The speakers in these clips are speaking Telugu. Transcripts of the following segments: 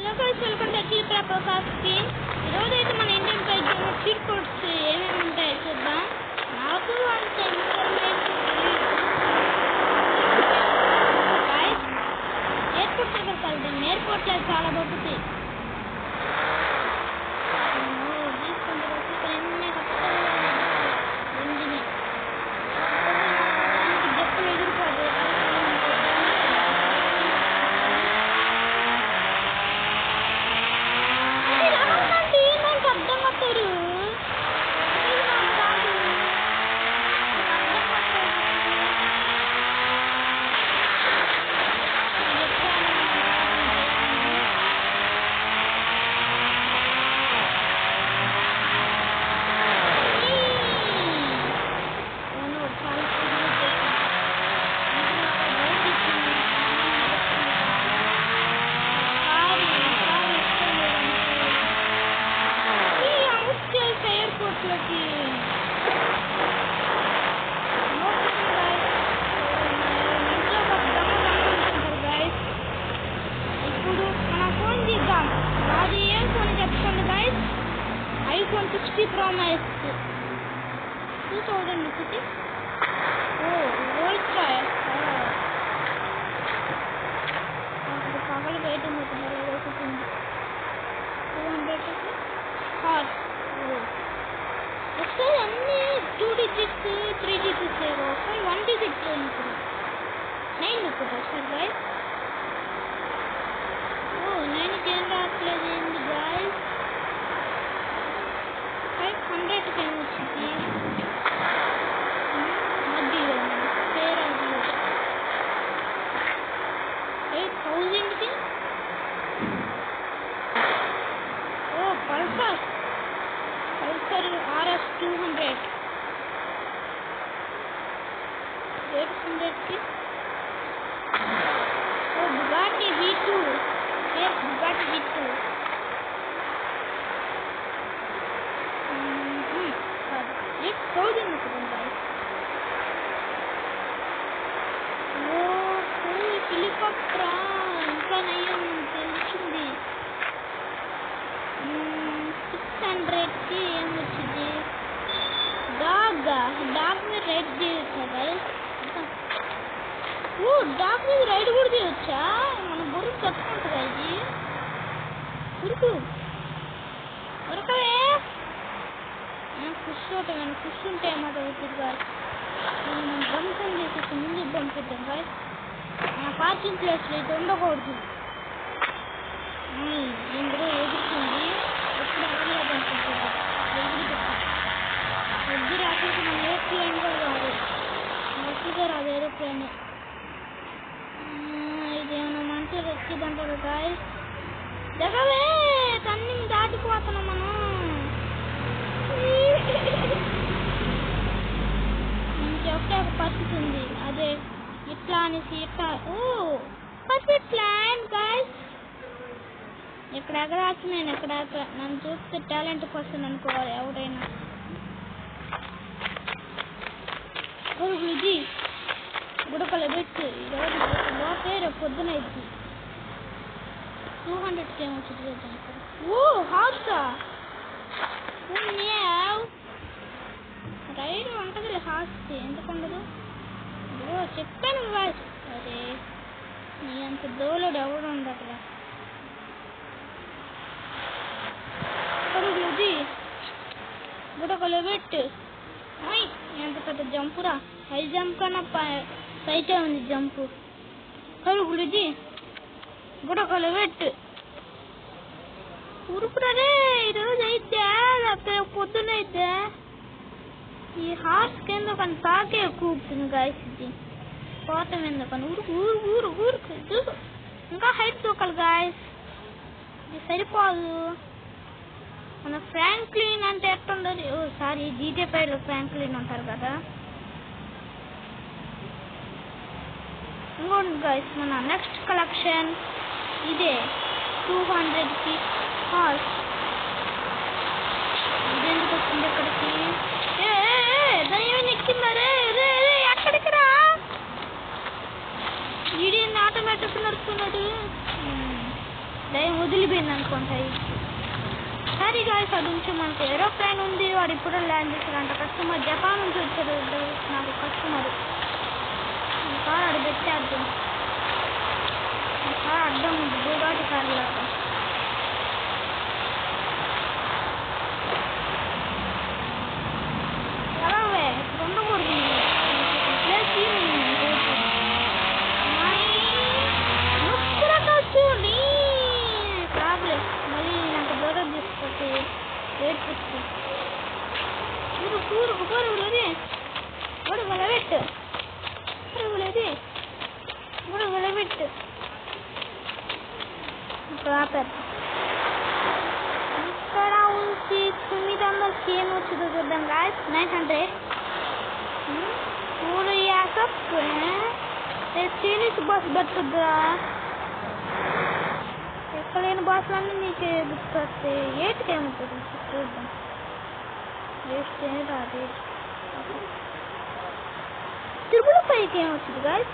ఈరోజు అయితే మన ఇండియన్ ప్రైజ్ చీట్ కోడ్స్ ఏమేమి ఉంటాయో చూద్దాం. నాకు అంత ఎయిర్పోర్ట్ దగ్గరికి వెళ్దాం. ఎయిర్పోర్ట్లో చాలా బాగుంది. iPhone 60 Pro Max 2000 Ultra పగలు బయట 200 హాట్ ఒకసారి అన్ని 2 digits 3 digits ఒకసారి 1 digit ఇప్పుడు 9 ఇప్పుడు సార్ గైస్ 9 ఏం రావట్లేదు ఏంది గైస్ 500 కి వచ్చింది అది పేరు అది 8000 కి పల్సర్ RS 200 800 కి Bugatti V2 Bugatti V2 8,000 guys. Helicopter ఇంకా నయ్యం తెలిసింది 600 కి ఏం వచ్చింది డాగ్ మీద రైడ్ చేయొచ్చా గైస్ డాగ్ మీద రైడ్ కూడా చేయొచ్చా మన బుర్రకు చెప్పుకుంటుందా ఇది ఉరకవే కూర్చుంటే ఏమాట అవుతుంది గాయస్ మనం బంపం చేసేసి ముందుకు పంపిద్దాం గాయస్ మన పార్కింగ్ ప్లేస్లో ఇది ఉండకూడదు ఇందులో ఎదుర్కొంది ఎప్పుడు అలా పంపిద్దాం ఎగ్గి రాకపోతే మన ఏరోప్లేన్ కూడా రాదు మట్టిగా రాదు ఏరోప్లేన్ ఇదేమన్నా మంచిగా ఎక్కిదంటారు గాయస్ జగవే తన్ని దాటిపోతున్నాం మనం ఒకే ఒక పరిస్థితి ఉంది అదే ఇట్లా అనేసి ఇట్లా పర్ఫెక్ట్ ప్లాన్ గైస్ ఇక్కడ ఎగరాచ్చు నేను ఎక్కడ నన్ను చూస్తే టాలెంట్ పర్సన్ అనుకోవాలి ఎవరైనా ఇది గుడకలు పెట్టి ఈరోజు రేపు పొద్దున ఇది 200 కి ఏమొచ్చింది హార్సా రైడ్ ఉంటుంది హార్స్ ఎందుకు ఉండదు చెప్పాను గాయస్ అరే నీ అంత దోలుడు ఎవడు ఉండదు ఇది గుడకలు పెట్టు ఎంత పెద్ద జంపురా హై జంప్ కన్నా పైకే ఉంది జంపు కరుగులు ఇది గుడకలు పెట్టు ఉరుకుడే ఈరోజు అయితే లేకపోతే పొద్దున అయితే ఈ హార్స్ కింద కానీ తాకే ఎక్కువ ఉంటుంది గాయస్ ఇది పోతాం ఎందుకని ఊరుకు ఇంకా హైట్ తూకాలి గాయస్ ఇది సరిపోదు మన ఫ్రాంక్లిన్ అంటే ఎట్టుండదు సారీ జీటే పైలో ఫ్రాంక్లిన్ అంటారు కదా ఇంకోండి గాయస్ మన నెక్స్ట్ కలెక్షన్ ఇదే 200 కి హార్స్ ఇదెందుకు వచ్చింది ఇక్కడికి దయ్యం ఎక్కిందరే ఎక్కడికి రా వీడియో ఆటోమేటిక్ నడుస్తున్నాడు దయ్యం వదిలిపోయింది అనుకుంటా. సరే గాయస్, అది నుంచి మనకు ఏరోప్లేన్ ఉంది. వాడు ఇప్పుడు ల్యాండ్ చేశాడంట. కస్టమర్ జపాన్ నుంచి వచ్చాడు నాకు కస్టమర్. కార్ అది పెట్టేద్దాం. కార్ అడ్డం ఉంది, బుగాటి కార్ లాగా. ఎలాగే ఇప్పుడు ఉండకూడదు. ప్రాబ్లమ్ మళ్ళీ నాకు దూరం తీసుకొచ్చి ఏడ్పిస్తూ కూరగులది గొడవలబెట్టు గొడవలబెట్టు ప్రాపర్. ఇక్కడ ఉంచి 900 ఏమొచ్చిందో చూద్దాం గాయస్. 900 पूरे यहाँ सब चीनीस बस बटुद्दा ఎక్కడైన బస్సులన్నీ నీకే గుర్తొస్తాయి. ఏటికేమవుతుంది చూద్దాం. వేస్ట్ రాదు. తిరుమల పైకి ఏమొచ్చింది గాయస్?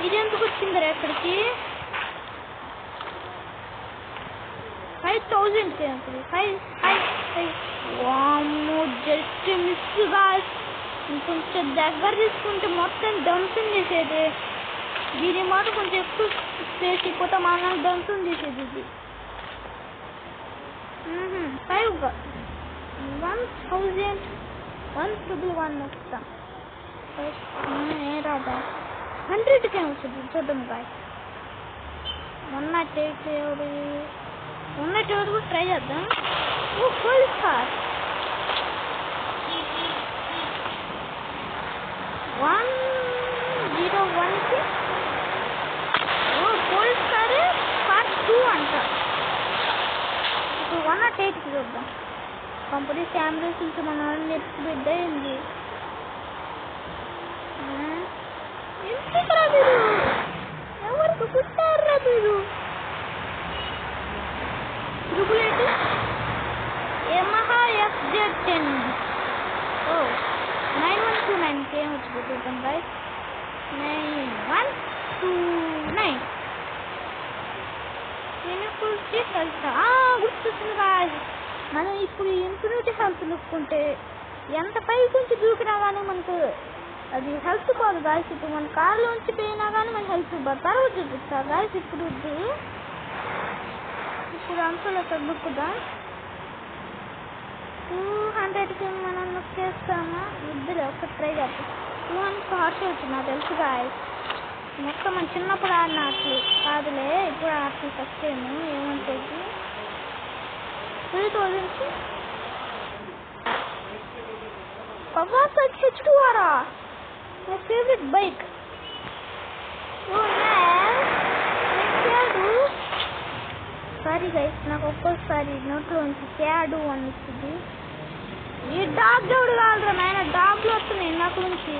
ఇది ఎందుకు వచ్చిందిరా ఎక్కడికి? 5000 ఏమవుతుంది? 5 వామ్మో, జస్ట్ మిస్ గాయస్. ఇంకొంచెం దగ్గర తీసుకుంటే మొత్తం ధ్వంసం చేసేది. దీని మాట కొంచెం ఎక్కువ స్పేస్ ఇపోతే మనం ధ్వంసం చేసేది. ఇది 1111 వస్తా ఏ రాదా? 100కే వచ్చింది చూద్దాం గాయస్. 108 కూడా ట్రై చేద్దాం. ఫుల్ కార్ 101కి ఫుల్ కార్ పార్ట్ 2 అంట. ఇప్పుడు 108కి చూద్దాం. కంపెనీ కెమెరాస్ నుంచి మన నెట్ బిడ్డ అయింది. ఎందుకురా మీరు? ఎవరికి పుట్టారా మీరు? రుబులేటి యమహా FZ10 9129కి ఏమొచ్చింది చూద్దాం గాయస్. 9129 వెనుకూర్చి హెల్త్ గుర్తొస్తుంది గాయస్. మనం ఇప్పుడు ఇన్ఫినిటీ హెల్త్ నొక్కుంటే ఎంత పై కొంచెం దూకినా కానీ మనకు అది హెల్త్ పోదు గాయస్. ఇప్పుడు మన కార్లోంచి పోయినా కానీ మన హెల్త్ తర్వాత చూపిస్తా గాయస్. ఇప్పుడు అంతలో తగ్గుకుందాం. 200కి మనం నొక్కేస్తామా? వద్దులే, ఒకటి ట్రై చేద్దాం. 200 హార్స్ వచ్చింది నాకు తెలుసు గాయస్. మొత్తం మన చిన్నప్పుడు ఆడిన అట్లు కాదులే, ఇప్పుడు అట్లు ఫస్ట్ టైం ఏమంటుంది. 3000కి Kawasaki H2R my favourite bike. Sorry guys, నాకు ఒక్కోసారి నోట్లో నుంచి క్యాడు అని వస్తుంది. ఈ డాగ్ దేవుడు కాదురా నాయన, డాగ్లు వస్తున్నాయి నాకు నుంచి.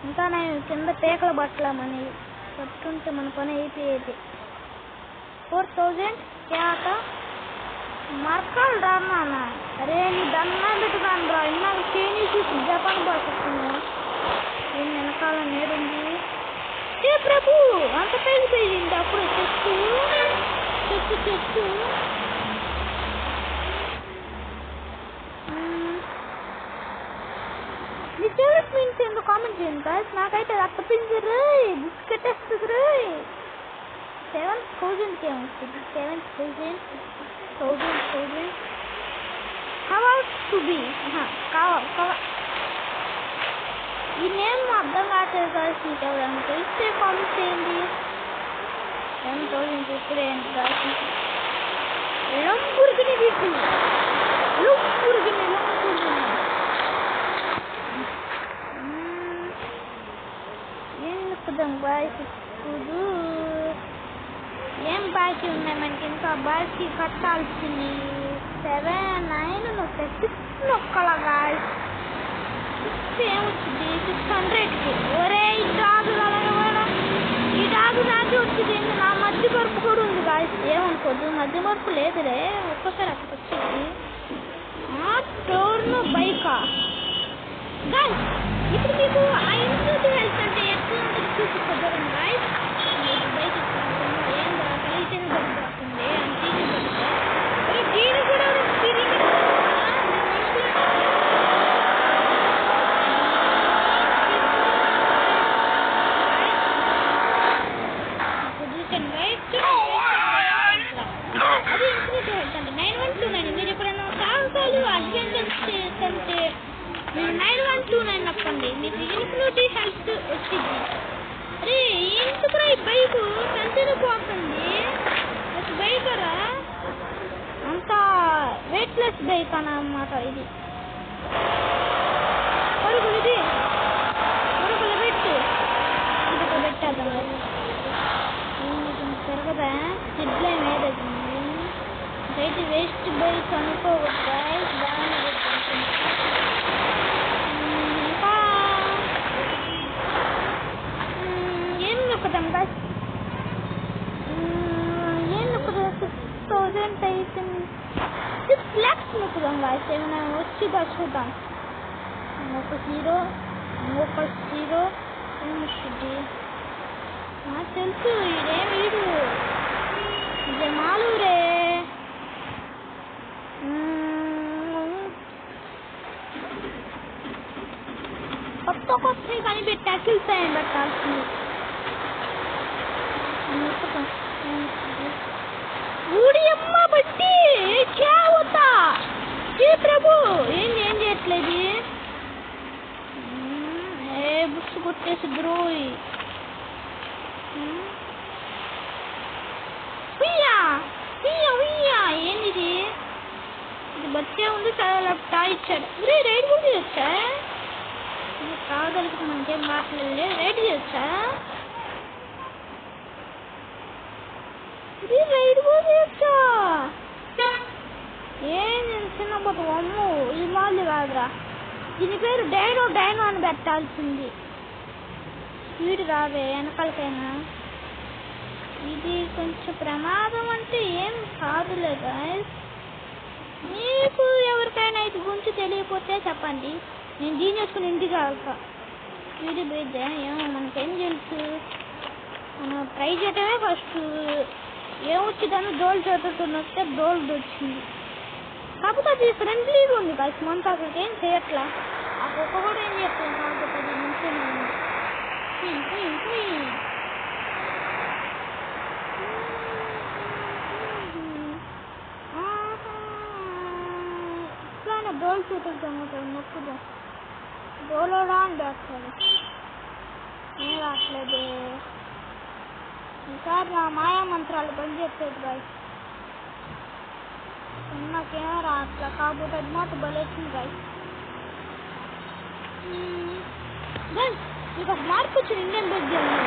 ఇంకా నేను కింద పేకల బట్టలమని పట్టుంటే మన పని అయిపోయేది. 4000 క్యాట మార్కాలు రా నాన్న. అరే నీ దండం పెట్టుదాను రా. ఇన్నాళ్ళు చైనీస్ జపాన్ భాష వస్తున్నావు. ఏం వెనకాల నేరుంది. ఏ ప్రభు, అంత పెరిగిపోయింది అప్పుడు చెట్టు. మీ ఫేవరెట్ మీన్స్ ఏందో కామెంట్ చేయండి గాయస్. నాకైతే అత్తపింది రోయ్, బిస్కెట్ వస్తుంది రోయ్. 7000కి ఏమొస్తుంది? 7000 కవర్స్ టు బి ఈ నేమ్ అర్థం కావట్లేదు గాయస్. మీకు ఎవరైనా తెలిస్తే కామెంట్ చేయండి. 10,000 ఇప్పుడు ఏంటి గాయస్? లంబుర్గిని తీసి ఏం చెప్తాం గాయస్. ఇప్పుడు ఏం బాకీ ఉన్నాయి మనకి? ఇంకా బాకీ కట్టాల్సింది 7-9 నొక్కా 6 నొక్కలా గాయస్. 6 ఏమొచ్చింది? 600కి. ఒరే ఈ డాగు నాకే వచ్చింది. నా మధ్య మరుపు కూడా ఉంది గాయస్, ఏమనుకోద్దు. మధ్య మరుపు లేదులే, ఒక్కోసారి అక్కడ వచ్చింది. టోర్ను బైకా గాయస్. ఇప్పుడు మీకు ఆ ఇన్ఫినిటీ హెల్త్ అంటే ఎట్లా ఉంటుంది చూసి కొద్దిగా రైట్ బైక్ ఏందా కలిసిన పడిపోతుంది అని తీసి పడితే దీని కూడా తిరిగి పొజిషన్ రైట్ అది ఇన్ఫినిటీ హెల్త్ అంటే 9129 మీరు ఎప్పుడైనా సాహసాలు అడ్వెంచర్స్ చేస్తుంటే మీరు 9129 నొక్కండి మీకు ఇన్ఫినిటీ హెల్త్ వచ్చింది. అరే ఎందుకురా ఈ బైక్ పెంచిపోతుంది బైకరా అంత వెయిట్లెస్ బైక్ అన్నమాట ఇది. పరుగులు ఇది పరుగులు పెట్టు ఇది పెట్టేద్దాం తిరగదా హెడ్లైన్ ఏదైతే అయితే వేస్ట్ బైక్ అనుకోవద్దా బాగానే ఇంకా ఏం నొక్కుదాం బస్ ఏం నొక్కుదాం 6000 అయితే 6 lakhs నొక్కుదాం బస్ ఏమైనా వచ్చిదా చూద్దాం. ఇంకొక హీరో ఏమొచ్చింది నాకు తెలుసు ఇదేం వీడు ఇదే మాలూరే. కొత్త కనిపెట్టి అఖిల్సాయని పెట్టాల్సింది. ఊడి అమ్మ బట్టి చావుతా ప్రభు ఏం చేయట్లేదు బుక్స్ కొట్టేసి ద్రోహి ఏంది ఇది బతికే ఉంది చాలా ఇచ్చాడు. రైడ్ కూడా చేయొచ్చా కాదలికి మనకేం మాట్లాడలే రైడ్ చేయొచ్చా రైడ్ కూడా చేయొచ్చా ఏం చిన్న బతుకు అమ్ము ఇది మాది కాదురా దీని పేరు డైనో అని పెట్టాల్సింది. స్పీడ్ రావే వెనకాలకైనా ఇది కొంచెం ప్రమాదం అంటే ఏం కాదులే గాయ్స్. మీకు ఎవరికైనా ఇది గురించి తెలియకపోతే చెప్పండి నేను దీని వేసుకుని ఇంటికి వెళ్తా. స్పీడ్ బ్రిడ్జ్ ఏమో మనకేం తెలుసు మనం ట్రై చేయటమే ఫస్ట్ ఏమొచ్చిందని డోల్ చేతున్న వస్తే డోల్ వచ్చింది కాకపోతే అది ఫ్రెండ్లీగా ఉంది గాయ్స్ మనతో అక్కడికి ఏం చేయట్లా ఆ కుక్క కూడా ఏం చేస్తాను కాకపోతే అది మంచిగా డోల్ చూపులతో నొక్కుదాం డోలోడా అని వేస్తాడు ఏం రావట్లేదు ఈసారి నా మాయా మంత్రాలు పనిచేసేది గాయ్స్. నాకేం రావట్లే కాకపోతే అది మాత్రం బలేసింది గాయ్స్. మీకు ఒక మార్పు వచ్చింది ఇండియన్ బెల్జియంలో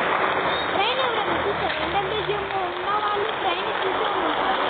ట్రైన్ ఎవరైనా చూసారు ఇండియన్ బెల్జియంలో ఉన్న వాళ్ళు ట్రైన్ చూసే ఉంటారు.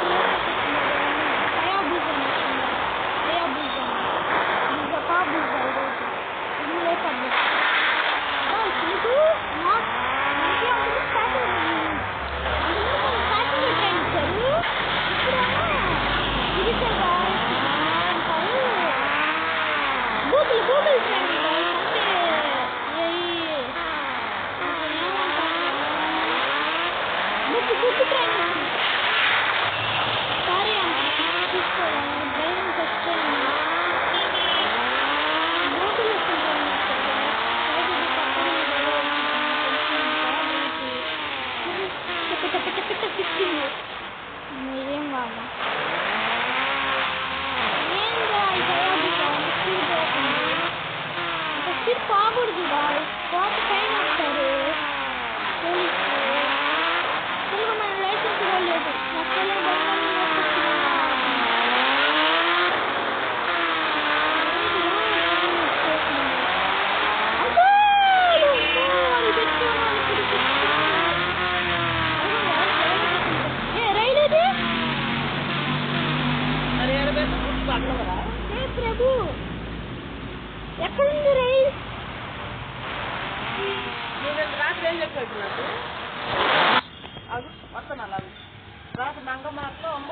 మీరేం కాదు స్పీడ్ పోకూడదు పోతే ఫైన్ వస్తారు పోలీసు మన లైసెన్స్ కూడా లేదు ప్రభు ఎక్కడుంది రైల్ రాత్రి ఏం చెప్పాడు నాకు వస్తాను అలా రాత్రి నంగ మాత్రం